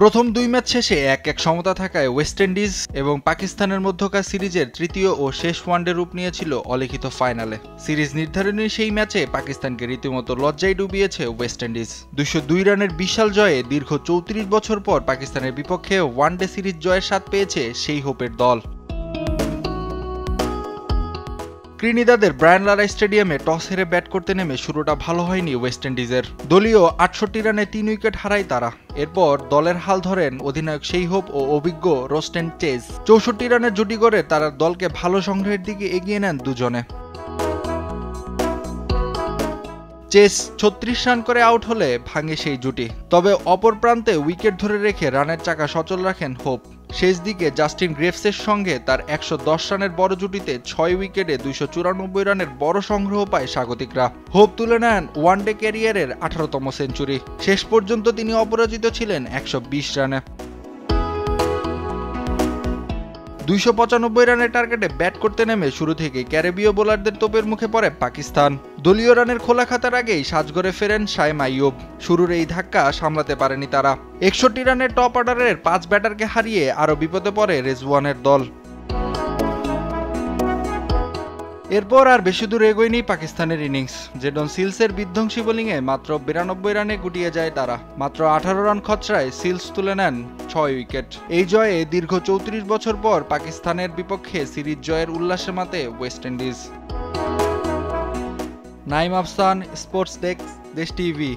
প্রথম ২ ম্যাচ শেষে ১-১ সমতা থাকায় ওয়েস্ট ইন্ডিজ এবং পাকিস্তানের মধ্যকার সিরিজের তৃতীয় ও শেষ ওয়ানডে রূপ নিয়েছিল অলিখিত ফাইনালে। সিরিজ নির্ধারণী সেই ম্যাচে পাকিস্তানকে রীতিমতো লজ্জায় ডুবিয়েছে ওয়েস্ট ইন্ডিজ। ২০২ রানের বিশাল জয়ে দীর্ঘ ৩৪ বছর পর পাকিস্তানের বিপক্ষে ওয়ানডে সিরিজ জয়ের স্বাদ পেয়েছে সেই হোপের দল। ত্রিনিদাদের ব্রায়ান লারা স্টেডিয়ামে টস হেরে ব্যাট করতে নেমে শুরুটা ভালো হয়নি ওয়েস্ট ইন্ডিজের। দলীয় ৬৮ রানে ৩ উইকেট হারায় তারা। এরপর দলের হাল ধরেন অধিনায়ক শেই হোপ ও অভিজ্ঞ রোস্টেন চেজ। ৬৪ রানের জুটি করে তারা দলকে ভালো সংগ্রহের দিকে এগিয়ে নেন দুজনে। চেস ৩৬ রান করে আউট হলে ভাঙে সেই জুটি। তবে অপর প্রান্তে উইকেট ধরে রেখে রানের চাকা সচল রাখেন হোপ। শেষ দিকে জাস্টিন গ্রেভসের সঙ্গে তার ১১০ রানের বড় জুটিতে ৬ উইকেটে ২৯৪ রানের বড় সংগ্রহ পায় স্বাগতিকরা। হোপ তুলে নেন ওয়ানডে ক্যারিয়ারের ১৮তম সেঞ্চুরি। শেষ পর্যন্ত তিনি অপরাজিত ছিলেন ১২০ রানে। ২৯৫ রানের টার্গেটে ব্যাট করতে নেমে শুরু থেকে ক্যারিবীয় বোলারদের তোপের মুখে পড়ে পাকিস্তান। দলীয় রানের খোলা খাতার আগেই সাজঘরে ফেরেন শায়েম আইয়ুব। শুরুর এই ধাক্কা সামলাতে পারেনি তারা। ৬১ রানের টপ অর্ডারের ৫ ব্যাটারকে হারিয়ে আরও বিপদে পড়ে রেজওয়ানের দল। এরপর আর বেশি দূর এগোয়নি পাকিস্তানের ইনিংস। জেডন সিলসের বিধ্বংসী বোলিংয়ে মাত্র ৯২ রানে গুটিয়ে যায় তারা। মাত্র ১৮ রান খরচায় সিলস তুলে নেন ৬ উইকেট। এই জয়ে দীর্ঘ ৩৪ বছর পর পাকিস্তানের বিপক্ষে সিরিজ জয়ের উল্লাসে মাতে West Indies. Naim Afsan, sports desk, Desh TV.